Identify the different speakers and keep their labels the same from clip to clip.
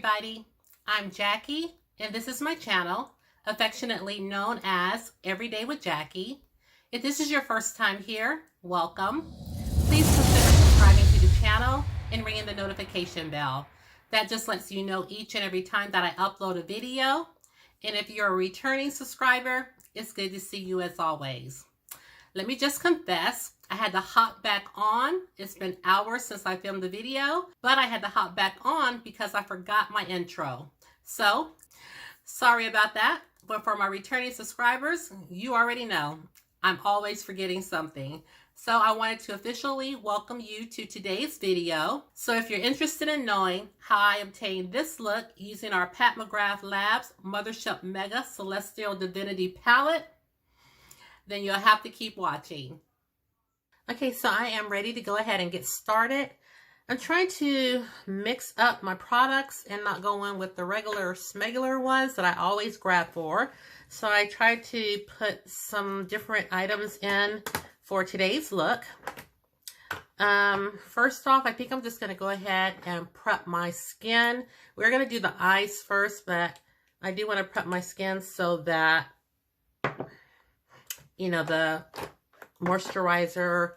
Speaker 1: everybody, I'm Jackie and this is my channel, affectionately known as Everyday with Jackie. If this is your first time here, welcome. Please consider subscribing to the channel and ringing the notification bell. That just lets you know each and every time that I upload a video. And if you're a returning subscriber, it's good to see you as always. Let me just confess, I had to hop back on. It's been hours since I filmed the video, but I had to hop back on because I forgot my intro. So, sorry about that. But for my returning subscribers, you already know, I'm always forgetting something. So I wanted to officially welcome you to today's video. So if you're interested in knowing how I obtained this look using our Pat McGrath Labs Mothership Mega Celestial Divinity Palette, then you'll have to keep watching. Okay, so I am ready to go ahead and get started. I'm trying to mix up my products and not go in with the regular smegular ones that I always grab for. So I tried to put some different items in for today's look. First off, I think I'm just going to go ahead and prep my skin. We're going to do the eyes first, but I do want to prep my skin so that, you know, the moisturizer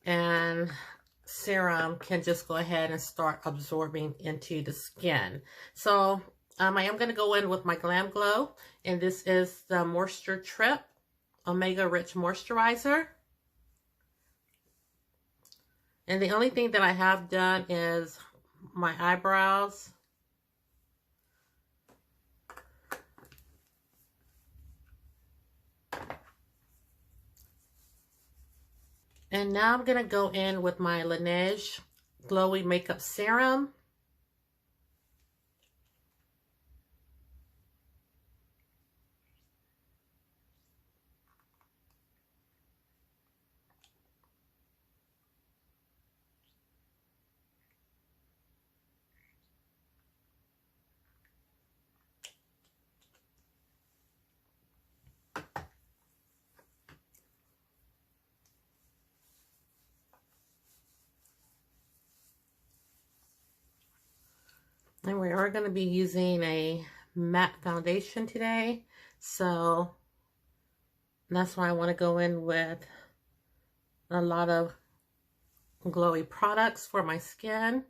Speaker 1: and serum can just go ahead and start absorbing into the skin. So I am going to go in with my Glam Glow, and this is the Moisture Trip Omega Rich Moisturizer. And the only thing that I have done is my eyebrows. And now I'm going to go in with my Laneige Glowy Makeup Serum. And we are going to be using a matte foundation today, so that's why I want to go in with a lot of glowy products for my skin.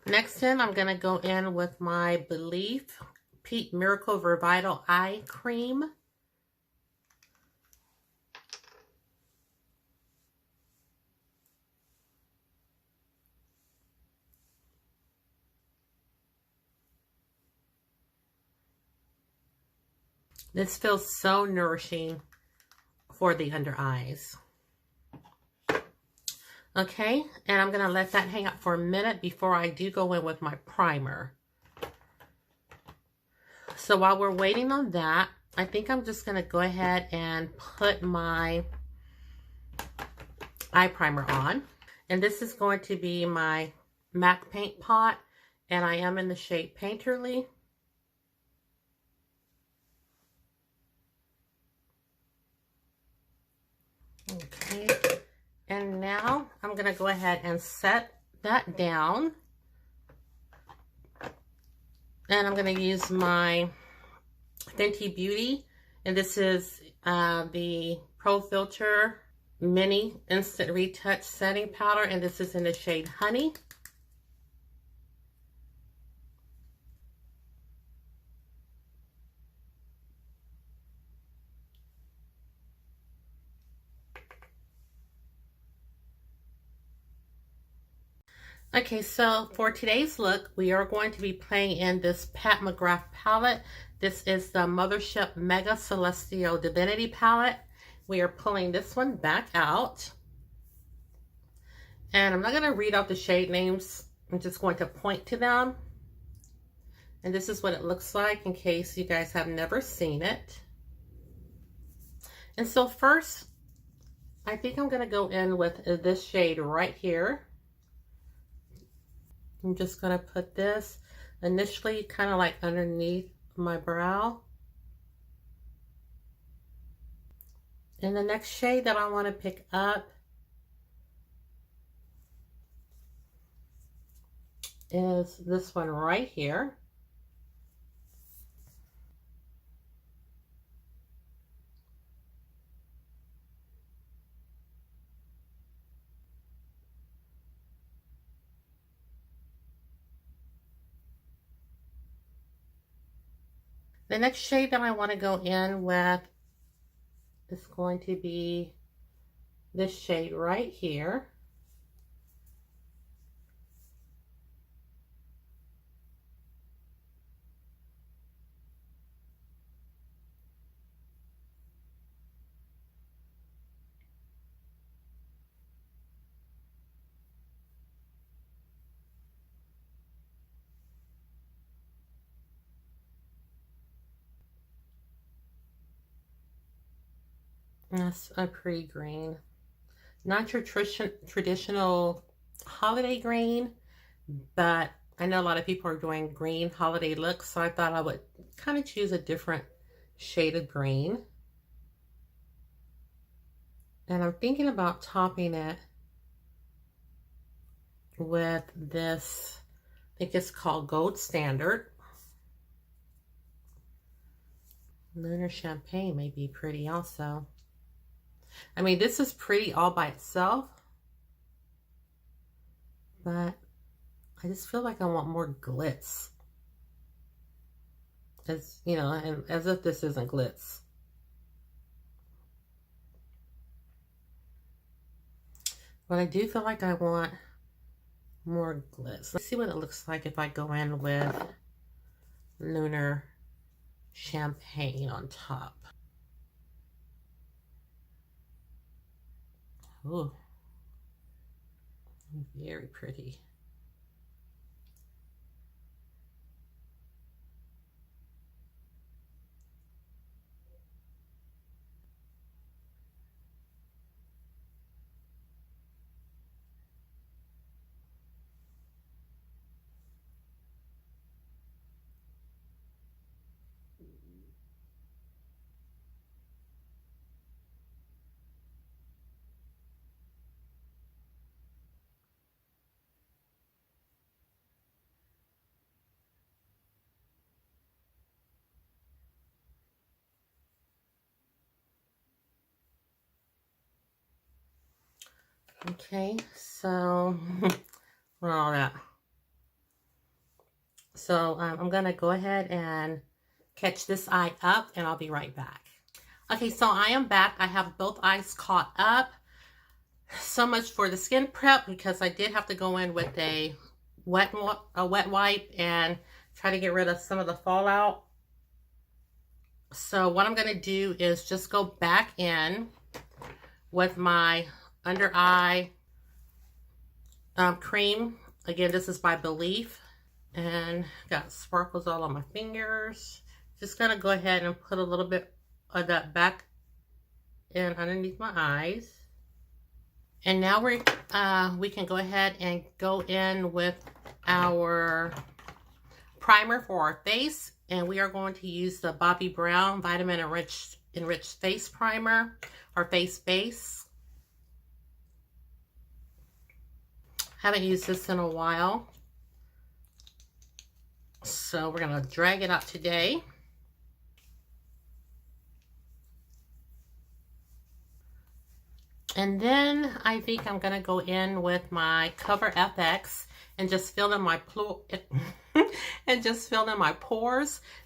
Speaker 1: Next in, I'm going to go in with my Belief Peak Miracle Revital Eye Cream. This feels so nourishing for the under eyes. Okay, and I'm going to let that hang out for a minute before I do go in with my primer. So while we're waiting on that, I think I'm just going to go ahead and put my eye primer on. And this is going to be my MAC paint pot, and I am in the shade Painterly. Okay, and now I'm going to go ahead and set that down. And I'm going to use my Fenty Beauty, and this is the Pro Filt'r Mini Instant Retouch Setting Powder, and this is in the shade Honey. Okay, so for today's look, we are going to be playing in this Pat McGrath palette. This is the Mothership Mega Celestial Divinity palette. We are pulling this one back out. And I'm not going to read out the shade names. I'm just going to point to them. And this is what it looks like in case you guys have never seen it. And so first, I think I'm going to go in with this shade right here. I'm just going to put this initially kind of like underneath my brow. And the next shade that I want to pick up is this one right here. The next shade that I want to go in with is going to be this shade right here. That's a pretty green. Not your traditional holiday green, but I know a lot of people are doing green holiday looks, so I thought I would kind of choose a different shade of green. And I'm thinking about topping it with this, I think it's called Gold Standard. Lunar Champagne may be pretty also. I mean, this is pretty all by itself, but I just feel like I want more glitz. As you know, and as if this isn't glitz. But I do feel like I want more glitz. Let's see what it looks like if I go in with Lunar Champagne on top. Ooh, very pretty. Okay, so all that. So I'm gonna go ahead and catch this eye up, and I'll be right back. Okay, so I am back. I have both eyes caught up. So much for the skin prep, because I did have to go in with a wet wipe and try to get rid of some of the fallout. So what I'm gonna do is just go back in with my under eye cream. Again, this is by Belief, and got sparkles all on my fingers. Just gonna go ahead and put a little bit of that back in underneath my eyes. And now we can go ahead and go in with our primer for our face, and we are going to use the Bobbi Brown Vitamin Enriched Face Primer, or face base. Haven't used this in a while, so we're gonna drag it out today. And then I think I'm gonna go in with my Cover FX and just fill in my pores.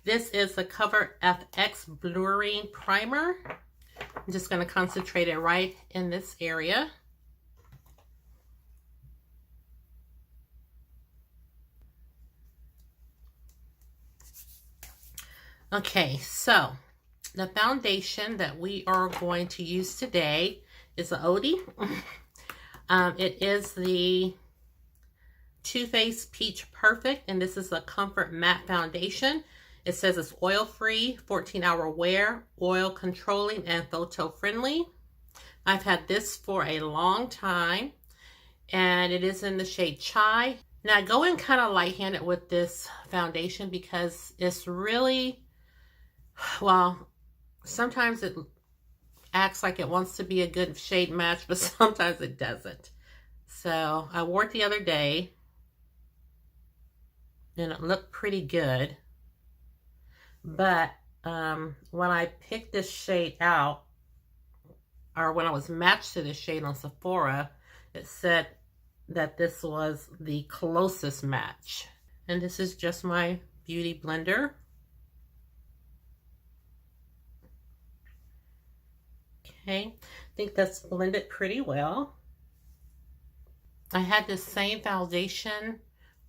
Speaker 1: This is the Cover FX Blurring Primer. I'm just gonna concentrate it right in this area. Okay, so the foundation that we are going to use today is the Odie. It is the Too Faced Peach Perfect, and this is a Comfort Matte Foundation. It says it's oil-free, 14-hour wear, oil controlling, and photo-friendly. I've had this for a long time, and it is in the shade Chai. Now, I go in kind of light-handed with this foundation because it's really, well, sometimes it acts like it wants to be a good shade match, but sometimes it doesn't. So I wore it the other day, and it looked pretty good. But when I picked this shade out, or when I was matched to this shade on Sephora, it said that this was the closest match. And this is just my beauty blender. Okay, I think that's blended pretty well. I had this same foundation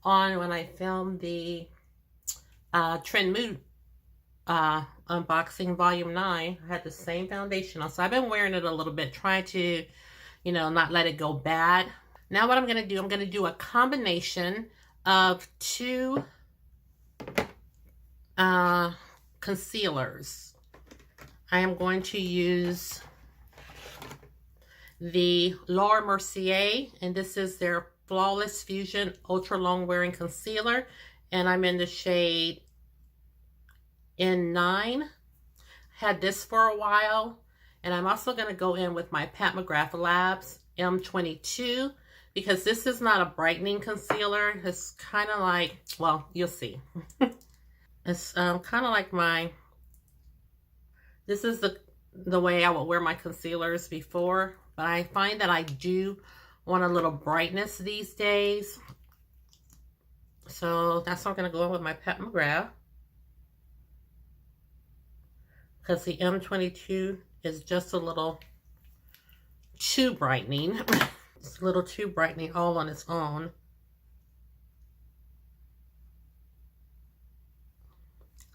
Speaker 1: on when I filmed the Trend Mood unboxing volume 9. I had the same foundation on, so I've been wearing it a little bit, trying to, you know, not let it go bad. Now what I'm going to do, I'm going to do a combination of two concealers. I am going to use the Laura Mercier, and this is their Flawless Fusion Ultra Long Wearing Concealer, and I'm in the shade N9. Had this for a while, and I'm also going to go in with my Pat McGrath Labs M22, because this is not a brightening concealer. It's kind of like, well, you'll see. It's kind of like this is the way I would wear my concealers before, but I find that I do want a little brightness these days. So that's what I'm going to go in with my Pat McGrath, because the M22 is just a little too brightening. It's a little too brightening all on its own.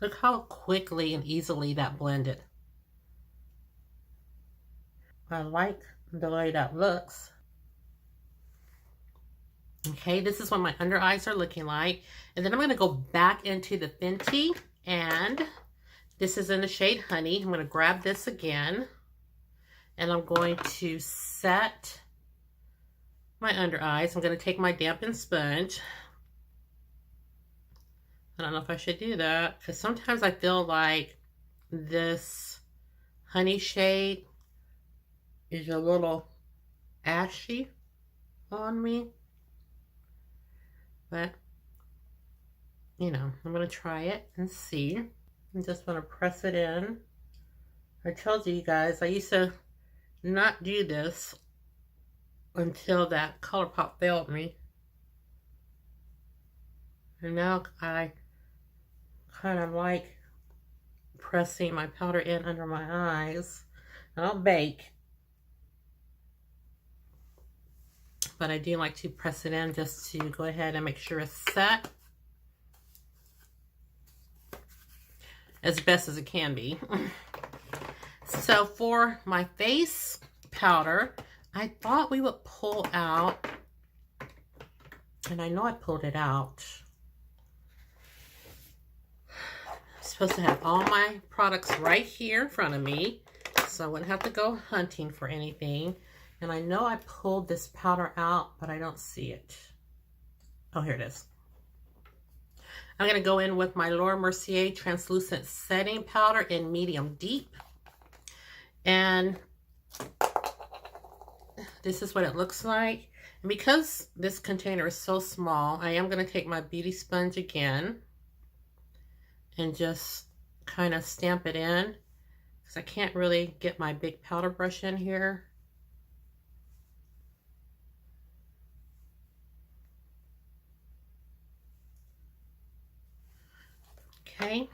Speaker 1: Look how quickly and easily that blended. I like the way that looks. Okay, this is what my under eyes are looking like. And then I'm going to go back into the Fenty, and this is in the shade Honey. I'm going to grab this again, and I'm going to set my under eyes. I'm going to take my dampened sponge. I don't know if I should do that, because sometimes I feel like this honey shade is a little ashy on me. But, you know, I'm going to try it and see. I'm just going to press it in. I told you guys, I used to not do this until that ColourPop failed me. And now I kind of like pressing my powder in under my eyes. I don't bake, but I do like to press it in just to go ahead and make sure it's set as best as it can be. So for my face powder, I thought we would pull out, and I know I pulled it out. I'm supposed to have all my products right here in front of me, so I wouldn't have to go hunting for anything. And I know I pulled this powder out, but I don't see it. Oh, here it is. I'm going to go in with my Laura Mercier Translucent Setting Powder in Medium Deep. And this is what it looks like. And because this container is so small, I am going to take my beauty sponge again and just kind of stamp it in, because I can't really get my big powder brush in here. Okay,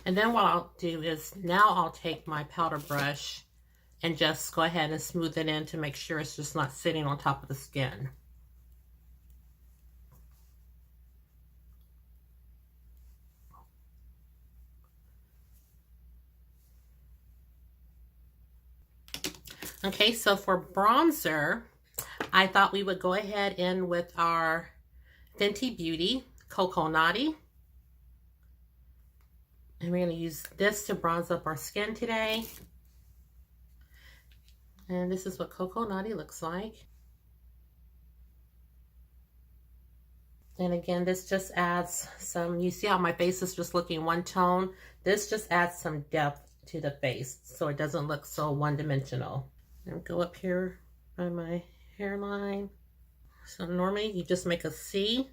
Speaker 1: and then what I'll do is now I'll take my powder brush and just go ahead and smooth it in to make sure it's just not sitting on top of the skin. Okay, so for bronzer, I thought we would go ahead in with our Fenty Beauty Cocoa Naughty. And we're going to use this to bronze up our skin today. And this is what Cocoa Naughty looks like. And again, this just adds some, you see how my face is just looking one tone? This just adds some depth to the face so it doesn't look so one-dimensional. And go up here by my hairline. So normally you just make a C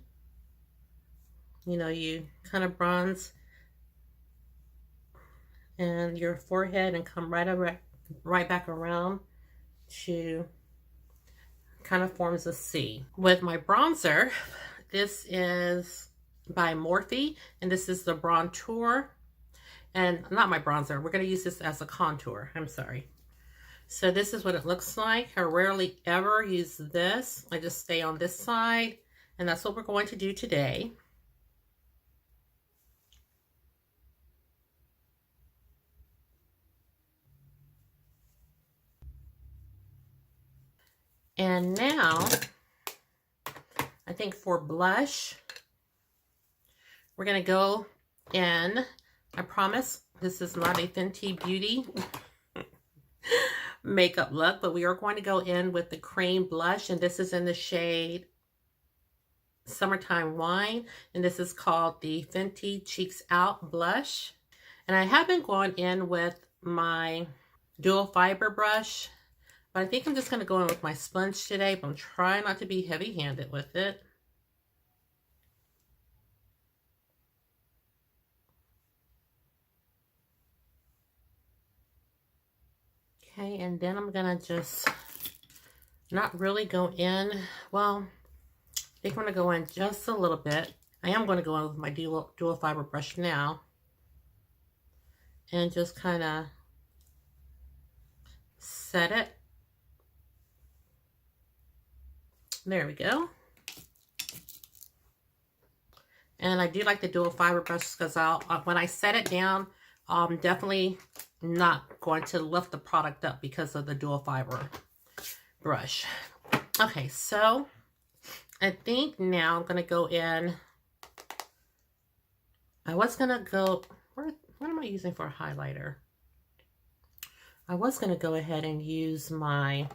Speaker 1: You know, you kind of bronze and your forehead and come right back around to kind of forms a C. With my bronzer, this is by Morphe, and this is the Bronzer. And not my bronzer, we're going to use this as a contour. I'm sorry. So this is what it looks like. I rarely ever use this. I just stay on this side, and that's what we're going to do today. And now, I think for blush, we're going to go in. I promise this is not a Fenty Beauty makeup look, but we are going to go in with the cream blush, and this is in the shade Summertime Wine, and this is called the Fenty Cheeks Out blush. And I have been going in with my dual fiber brush, but I think I'm just going to go in with my sponge today, but I'm trying not to be heavy-handed with it. Okay, and then I'm going to just not really go in. Well, I think I'm going to go in just a little bit. I am going to go in with my dual fiber brush now. And just kind of set it. There we go. And I do like the dual fiber brush because when I set it down, I'm definitely not going to lift the product up because of the dual fiber brush. Okay, so I think now I'm going to go in. I was going to go, what am I using for a highlighter? I was going to go ahead and use my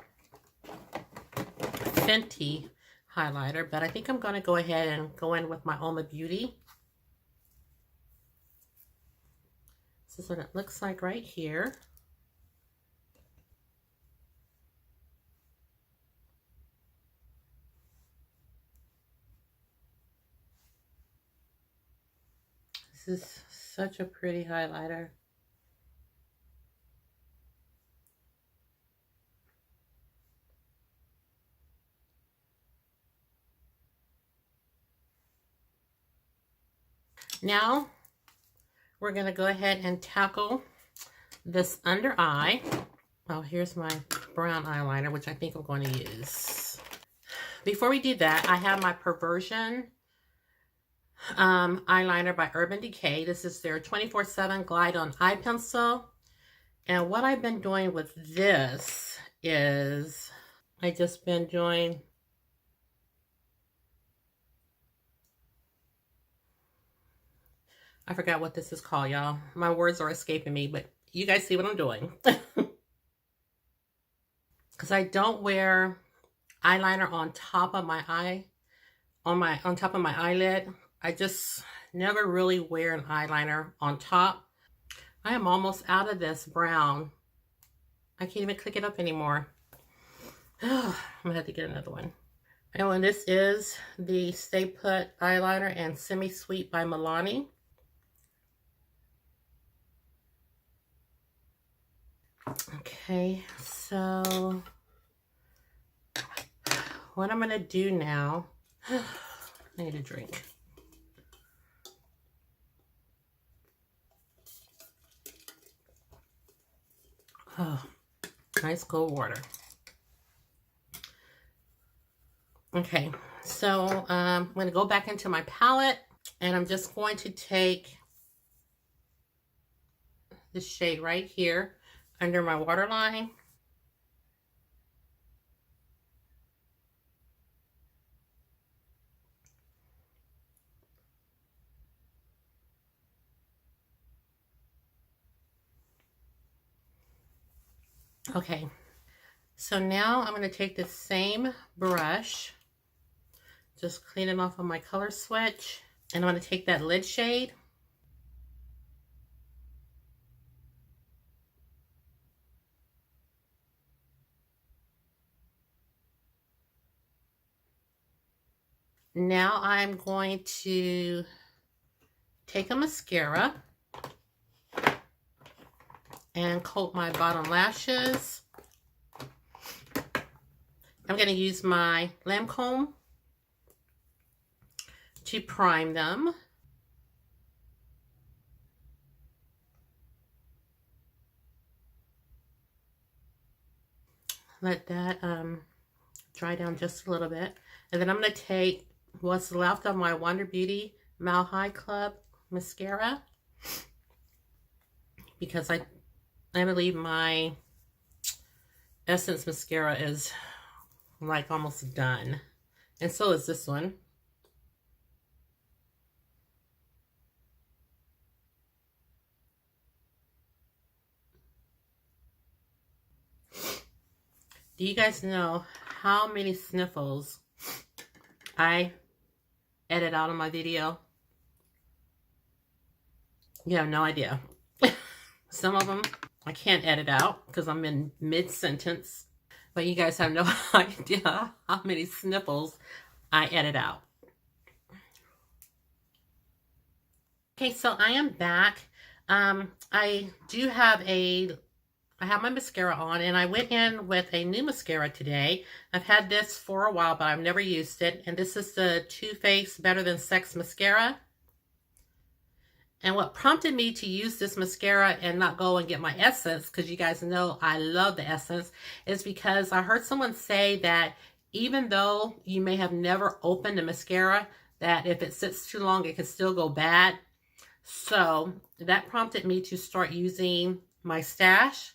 Speaker 1: Fenty highlighter, but I think I'm going to go ahead and go in with my Uoma Beauty. This is what it looks like right here. This is such a pretty highlighter. Now, we're going to go ahead and tackle this under eye. Oh, here's my brown eyeliner, which I think I'm going to use. Before we do that, I have my Perversion eyeliner by Urban Decay. This is their 24/7 Glide on Eye Pencil. And what I've been doing with this is I just been doing I forgot what this is called, y'all. My words are escaping me, but you guys see what I'm doing. Because I don't wear eyeliner on top of my eye, on top of my eyelid. I just never really wear an eyeliner on top. I am almost out of this brown. I can't even click it up anymore. I'm gonna have to get another one. And this is the Stay Put eyeliner and Semi Sweet by Milani. Okay, so what I'm gonna do now, I need a drink. Oh, nice cold water. Okay, so I'm gonna go back into my palette and I'm just going to take this shade right here under my waterline. Okay, so now I'm going to take the same brush, just clean it off of my color switch, and I'm going to take that lid shade. Now I'm going to take a mascara and coat my bottom lashes. I'm going to use my Glam comb to prime them. Let that dry down just a little bit. And then I'm going to take what's left of my Wonder Beauty Mile High Club mascara, because I believe my Essence mascara is like almost done, and so is this one. Do you guys know how many sniffles I edit out of my video? You have no idea. Some of them I can't edit out because I'm in mid-sentence. But you guys have no idea how many sniffles I edit out. Okay, so I am back. I have my mascara on, and I went in with a new mascara today. I've had this for a while, but I've never used it. And this is the Too Faced Better Than Sex mascara. And what prompted me to use this mascara and not go and get my Essence, because you guys know I love the Essence, is because I heard someone say that even though you may have never opened a mascara, that if it sits too long, it can still go bad. So that prompted me to start using my stash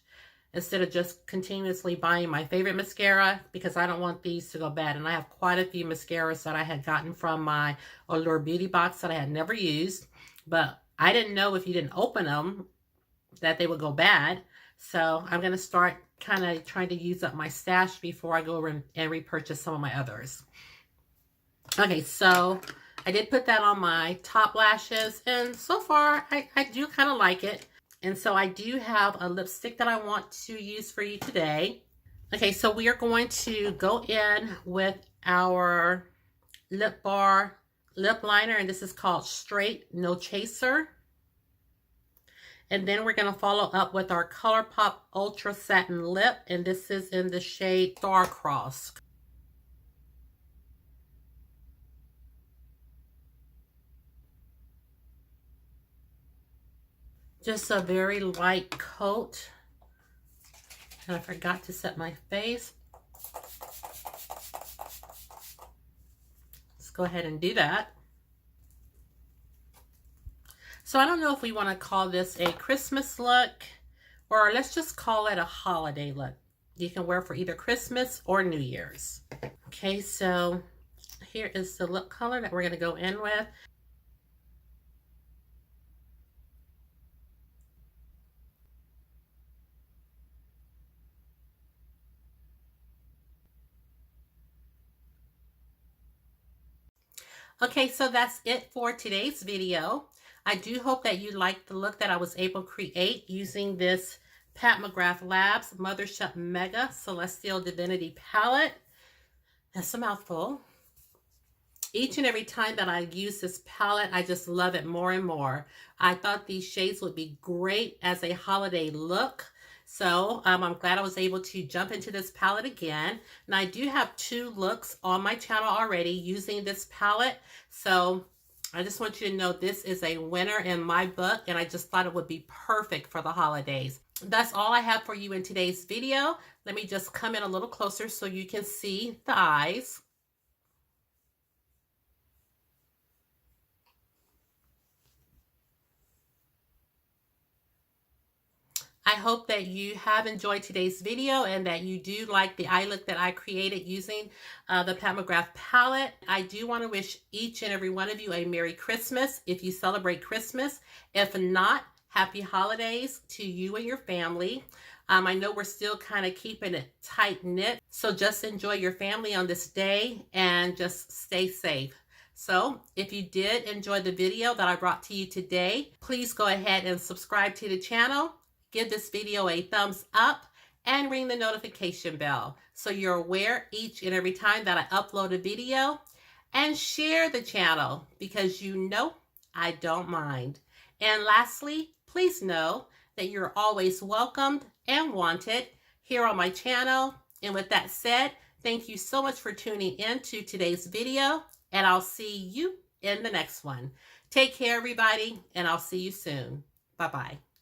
Speaker 1: instead of just continuously buying my favorite mascara, because I don't want these to go bad. And I have quite a few mascaras that I had gotten from my Allure Beauty box that I had never used, but I didn't know if you didn't open them that they would go bad. So I'm going to start kind of trying to use up my stash before I go and repurchase some of my others. Okay, so I did put that on my top lashes, and so far I do kind of like it. And so I do have a lipstick that I want to use for you today. Okay, so we are going to go in with our Lip Bar lip liner, and this is called Straight No Chaser. And then we're going to follow up with our ColourPop Ultra Satin Lip, and this is in the shade Starcross. Just a very light coat. And I forgot to set my face. Let's go ahead and do that. So I don't know if we want to call this a Christmas look, or let's just call it a holiday look. You can wear for either Christmas or New Year's. Okay, so here is the lip color that we're going to go in with. Okay, so that's it for today's video. I do hope that you liked the look that I was able to create using this Pat McGrath Labs Mothership Mega Celestial Divinity Palette. That's a mouthful. Each and every time that I use this palette, I just love it more and more. I thought these shades would be great as a holiday look. So I'm glad I was able to jump into this palette again. And I do have 2 looks on my channel already using this palette. So I just want you to know this is a winner in my book, and I just thought it would be perfect for the holidays. That's all I have for you in today's video. Let me just come in a little closer so you can see the eyes. I hope that you have enjoyed today's video and that you do like the eye look that I created using the Pat McGrath palette. I do want to wish each and every one of you a Merry Christmas if you celebrate Christmas. If not, Happy Holidays to you and your family. I know we're still kind of keeping it tight-knit, so just enjoy your family on this day and just stay safe. So if you did enjoy the video that I brought to you today, please go ahead and subscribe to the channel. Give this video a thumbs up and ring the notification bell so you're aware each and every time that I upload a video, and share the channel because you know I don't mind. And lastly, please know that you're always welcomed and wanted here on my channel. And with that said, thank you so much for tuning in to today's video, and I'll see you in the next one. Take care, everybody, and I'll see you soon. Bye-bye.